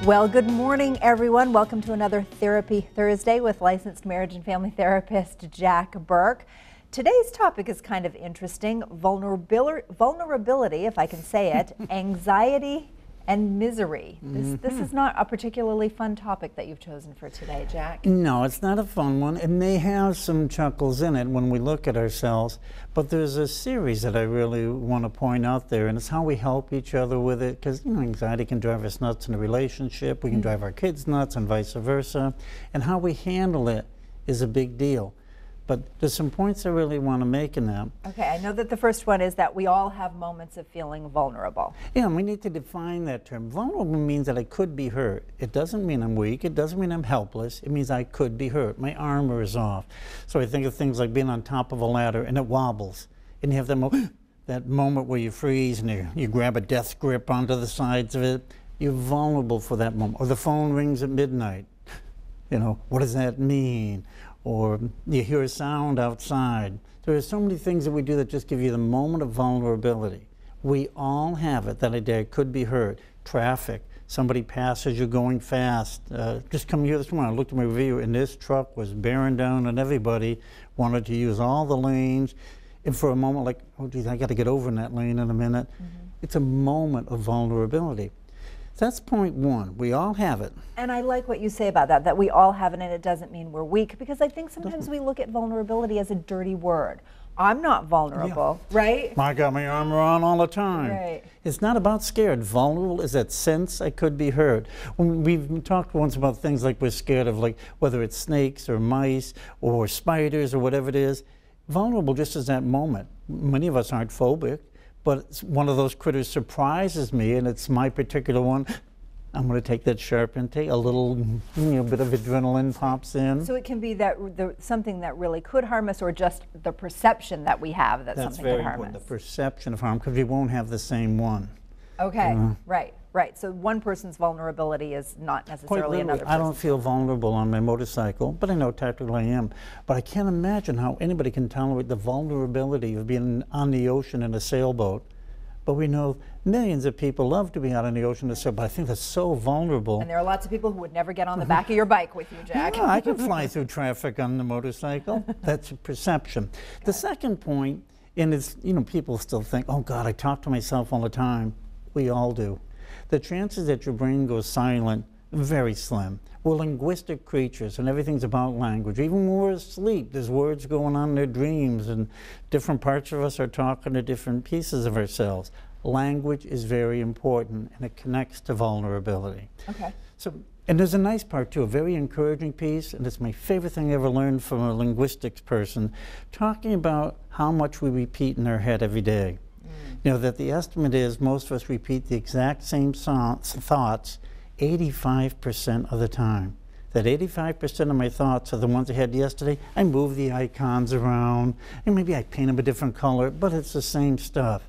Well, good morning, everyone. Welcome to another Therapy Thursday with licensed marriage and family therapist Jack Burke. Today's topic is kind of interesting: vulnerability, if I can say it, anxiety and misery. This is not a particularly fun topic that you've chosen for today, Jack. No, it's not a fun one. It may have some chuckles in it when we look at ourselves, but there's a series that I really want to point out there, and it's how we help each other with it, because anxiety can drive us nuts in a relationship, we can drive our kids nuts and vice versa, and how we handle it is a big deal. But there's some points I really want to make in that. Okay, I know that the first one is that we all have moments of feeling vulnerable. Yeah, and we need to define that term. Vulnerable means that I could be hurt. It doesn't mean I'm weak. It doesn't mean I'm helpless. It means I could be hurt. My armor is off. So I think of things like being on top of a ladder and it wobbles. And you have that moment where you freeze and you grab a death grip onto the sides of it. You're vulnerable for that moment. Or the phone rings at midnight. What does that mean? Or you hear a sound outside. There are so many things that we do that just give you the moment of vulnerability. We all have it, that I could be hurt. Traffic, somebody passes you going fast. Just coming here this morning, I looked at my review, and this truck was bearing down on everybody, wanted to use all the lanes. And for a moment, like, oh geez, I got to get over in that lane in a minute. It's a moment of vulnerability. That's point one. We all have it. And I like what you say about that we all have it, and it doesn't mean we're weak, because I think sometimes we look at vulnerability as a dirty word. I'm not vulnerable, right? I got my armor on all the time. Right. It's not about scared. Vulnerable is that sense I could be hurt. We've talked once about things like we're scared of, like whether it's snakes or mice or spiders or whatever it is. Vulnerable just is that moment. Many of us aren't phobic. But one of those critters surprises me, and it's my particular one. I'm going to take that sharp intake. A little bit of adrenaline pops in. So it can be that something that really could harm us, or just the perception that we have that something could harm us. That's very important, the perception of harm, because we won't have the same one. Okay, right. So one person's vulnerability is not necessarily another person's. I don't feel vulnerable on my motorcycle, but I know technically I am. But I can't imagine how anybody can tolerate the vulnerability of being on the ocean in a sailboat. But we know millions of people love to be out on the ocean in a sailboat. But I think that's so vulnerable. And there are lots of people who would never get on the back of your bike with you, Jack. Yeah, I can fly through traffic on the motorcycle. That's a perception. The second point, and it's, people still think, oh God, I talk to myself all the time. We all do. The chances that your brain goes silent, very slim. We're linguistic creatures, and everything's about language. Even when we're asleep, there's words going on in our dreams, and different parts of us are talking to different pieces of ourselves. Language is very important, and it connects to vulnerability. Okay. And there's a nice part too, a very encouraging piece, and it's my favorite thing I ever learned from a linguistics person, talking about how much we repeat in our head every day. That the estimate is most of us repeat the exact same thoughts 85% of the time. That 85% of my thoughts are the ones I had yesterday. I move the icons around, and maybe I paint them a different color, but it's the same stuff.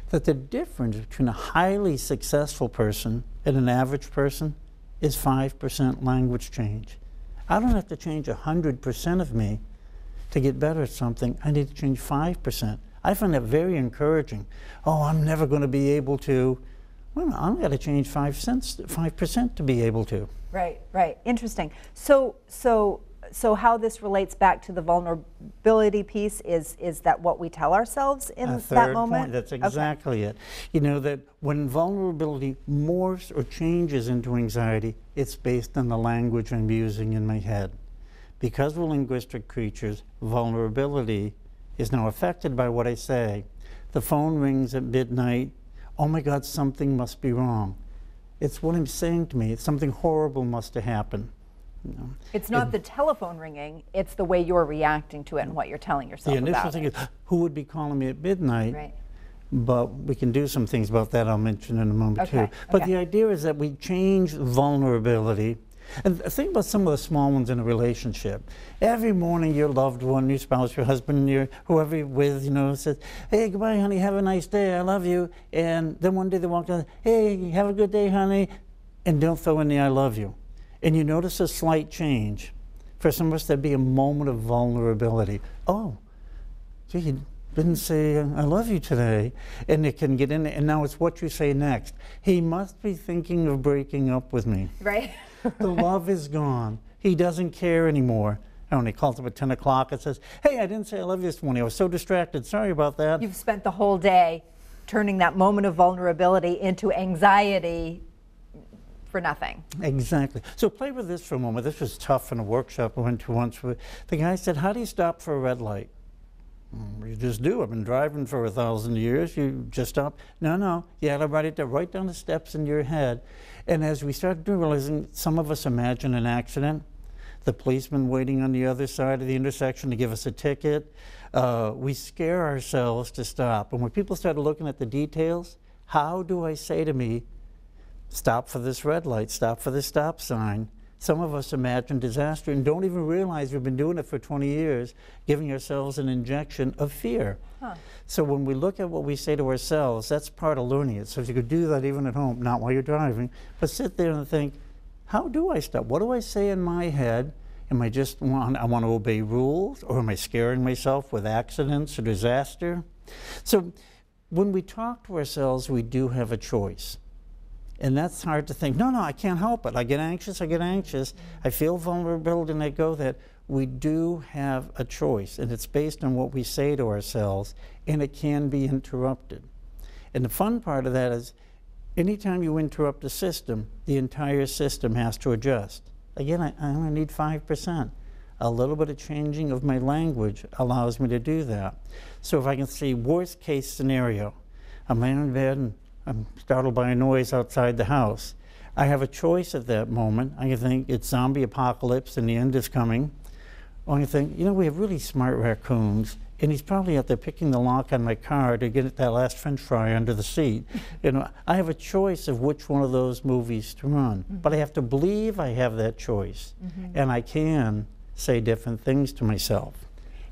That the difference between a highly successful person and an average person is 5% language change. I don't have to change 100% of me to get better at something. I need to change 5%. I find that very encouraging. Oh, I'm never going to be able to. Well, I've got to change 5% to be able to. Right. Interesting. So how this relates back to the vulnerability piece is that what we tell ourselves in that moment? Point. That's exactly it. That when vulnerability morphs or changes into anxiety, it's based on the language I'm using in my head. Because we're linguistic creatures, vulnerability is now affected by what I say. The phone rings at midnight. Oh my God, something must be wrong. It's what I'm saying to me. It's something horrible must have happened. It's not the telephone ringing, it's the way you're reacting to it and what you're telling yourself about it. The initial thing is, who would be calling me at midnight? Right. But we can do some things about that I'll mention in a moment too. But the idea is that we change vulnerability. And think about some of the small ones in a relationship. Every morning your loved one, your spouse, your husband, your whoever you're with, says, hey, goodbye, honey, have a nice day, I love you. And then one day they walk down, hey, have a good day, honey, and don't throw in the I love you. And you notice a slight change. For some of us, there'd be a moment of vulnerability. Oh, gee, didn't say I love you today. And it can get in there, and now it's what you say next. He must be thinking of breaking up with me. Right. The love is gone. He doesn't care anymore. And when he calls up at 10 o'clock and says, hey, I didn't say I love you this morning. I was so distracted. Sorry about that. You've spent the whole day turning that moment of vulnerability into anxiety for nothing. Exactly. So play with this for a moment. This was tough in a workshop I went to once. The guy said, how do you stop for a red light? You just do. I've been driving for 1,000 years. You just stop. No. You got to write it down, right down the steps in your head. And as we started realizing, some of us imagine an accident, the policeman waiting on the other side of the intersection to give us a ticket. We scare ourselves to stop. And when people started looking at the details, how do I say to me, stop for this red light, stop for this stop sign? Some of us imagine disaster and don't even realize we've been doing it for 20 years, giving ourselves an injection of fear. So when we look at what we say to ourselves, that's part of learning it. So if you could do that even at home, not while you're driving, but sit there and think, how do I stop? What do I say in my head? Am I just I want to obey rules, or am I scaring myself with accidents or disaster? So when we talk to ourselves, we do have a choice. And that's hard to think, no, I can't help it. I get anxious. I feel vulnerability, and I go that. We do have a choice, and it's based on what we say to ourselves, and it can be interrupted. And the fun part of that is, anytime you interrupt a system, the entire system has to adjust. Again, I only need 5%. A little bit of changing of my language allows me to do that. So if I can see worst case scenario, I'm laying in bed and I'm startled by a noise outside the house. I have a choice at that moment. I can think it's zombie apocalypse and the end is coming. Or I can think, we have really smart raccoons, and he's probably out there picking the lock on my car to get that last French fry under the seat. I have a choice of which one of those movies to run. But I have to believe I have that choice, and I can say different things to myself.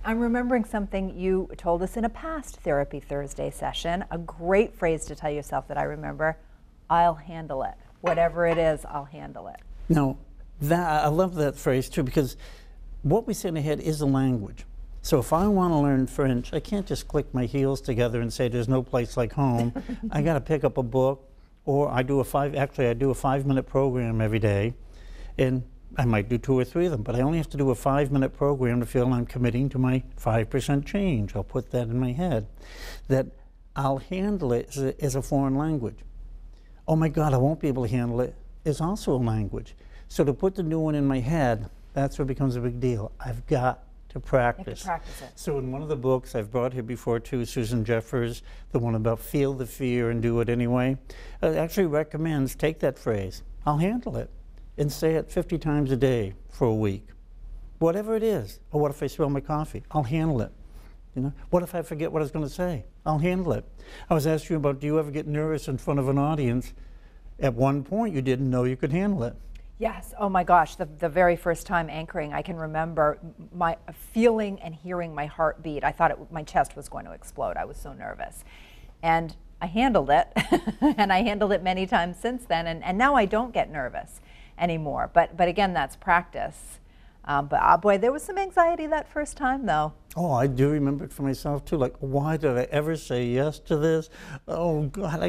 I'm remembering something you told us in a past Therapy Thursday session, a great phrase to tell yourself that I remember, I'll handle it. Whatever it is, I'll handle it. Now, I love that phrase too, because what we say in the head is a language. So if I want to learn French, I can't just click my heels together and say there's no place like home. I got to pick up a book, or I do a 5-minute program every day, and I might do 2 or 3 of them, but I only have to do a 5-minute program to feel I'm committing to my 5% change. I'll put that in my head, that I'll handle it as a foreign language. Oh my God, I won't be able to handle it is also a language. So to put the new one in my head, that's where it becomes a big deal. I've got to practice. You have to practice it. So in one of the books I've brought here before too, Susan Jeffers, the one about feel the fear and do it anyway, actually recommends take that phrase, I'll handle it, and say it 50 times a day for a week. Whatever it is. Or what if I spill my coffee? I'll handle it. What if I forget what I was going to say? I'll handle it. I was asking you about, do you ever get nervous in front of an audience? At one point you didn't know you could handle it. Yes. Oh my gosh. The very first time anchoring, I can remember my feeling and hearing my heart beat. I thought my chest was going to explode. I was so nervous. And I handled it. And I handled it many times since then. And now I don't get nervous anymore. But again, that's practice. But boy, there was some anxiety that first time, though. Oh, I do remember it for myself too. Like, why did I ever say yes to this? Oh God,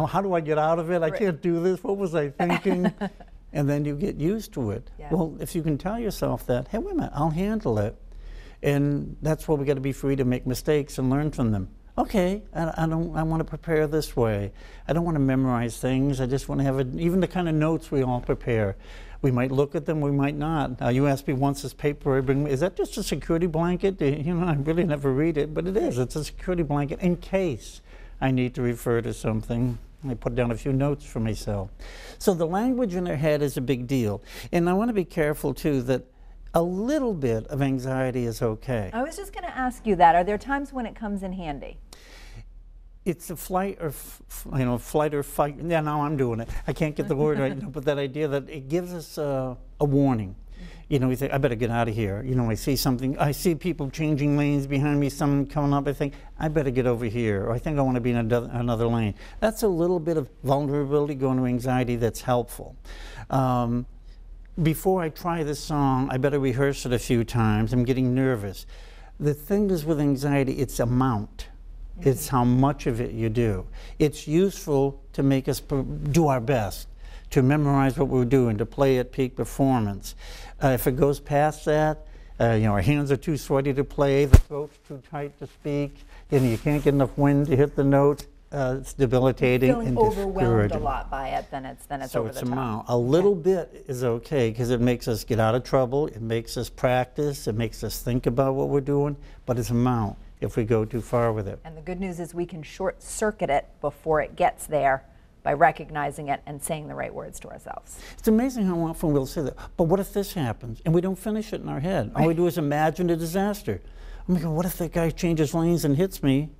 how do I get out of it? I can't do this. What was I thinking? And then you get used to it. Yeah. Well, if you can tell yourself that, hey, wait a minute, I'll handle it. And that's where we got to be free to make mistakes and learn from them. Okay, I want to prepare this way. I don't want to memorize things. I just want to have even the kind of notes we all prepare. We might look at them, we might not. You asked me once, this paper I bring, is that just a security blanket? I really never read it, but it is. It's a security blanket in case I need to refer to something. I put down a few notes for myself. So the language in their head is a big deal. And I want to be careful too that a little bit of anxiety is okay. I was just going to ask you that. Are there times when it comes in handy? It's a flight or flight or fight. Yeah, now I'm doing it. I can't get the word right now, but that idea that it gives us a warning. We think, I better get out of here. I see something, I see people changing lanes behind me, someone coming up, I think, I better get over here, or I think I want to be in another lane. That's a little bit of vulnerability going to anxiety that's helpful. Before I try this song, I better rehearse it a few times. I'm getting nervous. The thing is with anxiety, it's amount. It's how much of it you do. It's useful to make us do our best, to memorize what we're doing, to play at peak performance. If it goes past that, our hands are too sweaty to play, the throat's too tight to speak, you can't get enough wind to hit the note. It's debilitating Feeling and overwhelmed discouraging. a lot by it, then it's So over it's the top. amount. A little bit is okay because it makes us get out of trouble. It makes us practice. It makes us think about what we're doing. But it's amount if we go too far with it. And the good news is we can short circuit it before it gets there by recognizing it and saying the right words to ourselves. It's amazing how often we'll say that. But what if this happens? And we don't finish it in our head. All we do is imagine a disaster. I'm like, what if that guy changes lanes and hits me?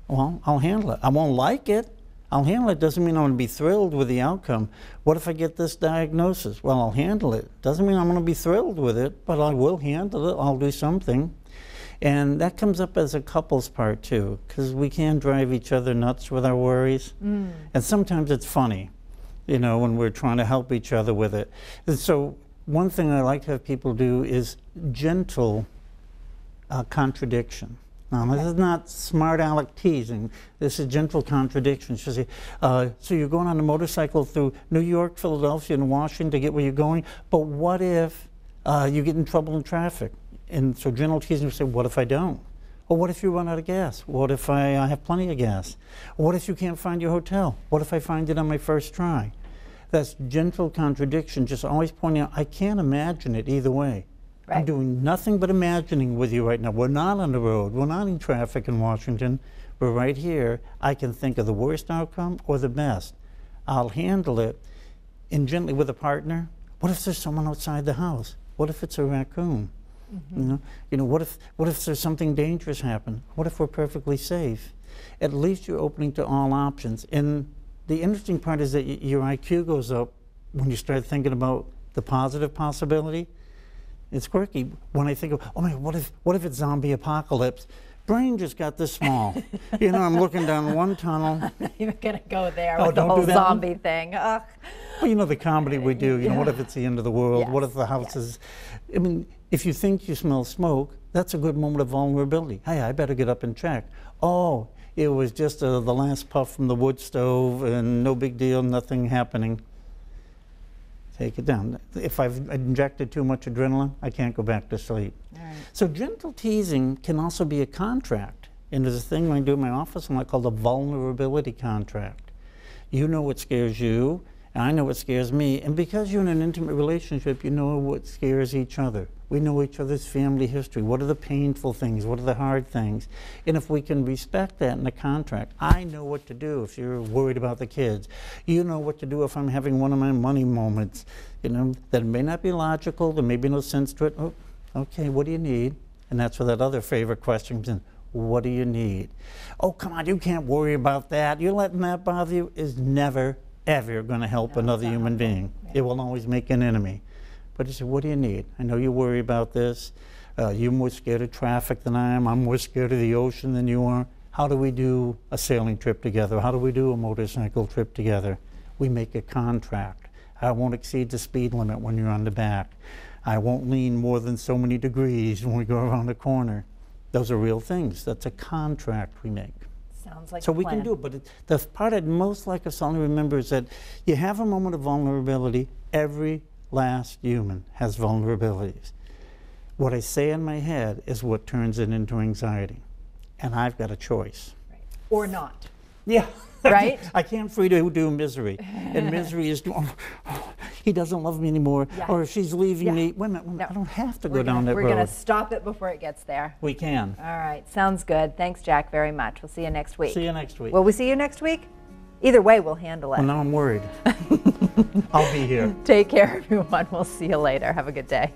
Well, I'll handle it. I won't like it. I'll handle it. Doesn't mean I'm going to be thrilled with the outcome. What if I get this diagnosis? Well, I'll handle it. Doesn't mean I'm going to be thrilled with it, but I will handle it. I'll do something. And that comes up as a couples part too, because we can drive each other nuts with our worries. And sometimes it's funny, when we're trying to help each other with it. And so one thing I like to have people do is gentle contradiction. Now, this is not smart aleck teasing. This is gentle contradiction. She'll say, so you're going on a motorcycle through New York, Philadelphia, and Washington to get where you're going, but what if you get in trouble in traffic? And so gentle teasing will say, what if I don't? Or what if you run out of gas? What if I have plenty of gas? What if you can't find your hotel? What if I find it on my first try? That's gentle contradiction, just always pointing out, I can't imagine it either way. Right. I'm doing nothing but imagining with you right now. We're not on the road. We're not in traffic in Washington. We're right here. I can think of the worst outcome or the best. I'll handle it. And gently with a partner, what if there's someone outside the house? What if it's a raccoon? What if there's something dangerous happen? What if we're perfectly safe? At least you're opening to all options. And the interesting part is that your IQ goes up when you start thinking about the positive possibility. It's quirky. When I think of, oh man, what if it's zombie apocalypse? Brain just got this small. I'm looking down one tunnel. I'm not even going to go there Oh, with the don't whole do that zombie one? thing. Ugh. Well, the comedy we do, what if it's the end of the world? Yes, What if the house yes. is, if you think you smell smoke, that's a good moment of vulnerability. Hey, I better get up and check. Oh, it was just the last puff from the wood stove and no big deal, nothing happening. Take it down. If I've injected too much adrenaline, I can't go back to sleep. All right. So gentle teasing can also be a contract. And there's a thing I do in my office called a vulnerability contract. You know what scares you, and I know what scares me. And because you're in an intimate relationship, you know what scares each other. We know each other's family history. What are the painful things? What are the hard things? And if we can respect that in the contract, I know what to do if you're worried about the kids. You know what to do if I'm having one of my money moments. That may not be logical, there may be no sense to it. Oh, okay, what do you need? And that's where that other favorite question comes in. What do you need? Oh, come on, you can't worry about that. You're letting that bother you is never, ever going to help another human being. Yeah. It will always make an enemy. But you say, what do you need? I know you worry about this. You're more scared of traffic than I am. I'm more scared of the ocean than you are. How do we do a sailing trip together? How do we do a motorcycle trip together? We make a contract. I won't exceed the speed limit when you're on the back. I won't lean more than so many degrees when we go around the corner. Those are real things. That's a contract we make. Sounds like So a we plan. can do it, but the part I'd most like us all to remember is that you have a moment of vulnerability. Every last human has vulnerabilities. What I say in my head is what turns it into anxiety. And I've got a choice. Right. Or not. Yeah. Right? I can't free to do misery. And misery is, he doesn't love me anymore, Yeah. or she's leaving Yeah. me. Wait a minute, No. I don't have to We're go down gonna- that We're road. going to stop it before it gets there. We can. All right. Sounds good. Thanks, Jack, very much. We'll see you next week. See you next week. Will we see you next week? Either way, we'll handle it. Well, now I'm worried. I'll be here. Take care, everyone. We'll see you later. Have a good day.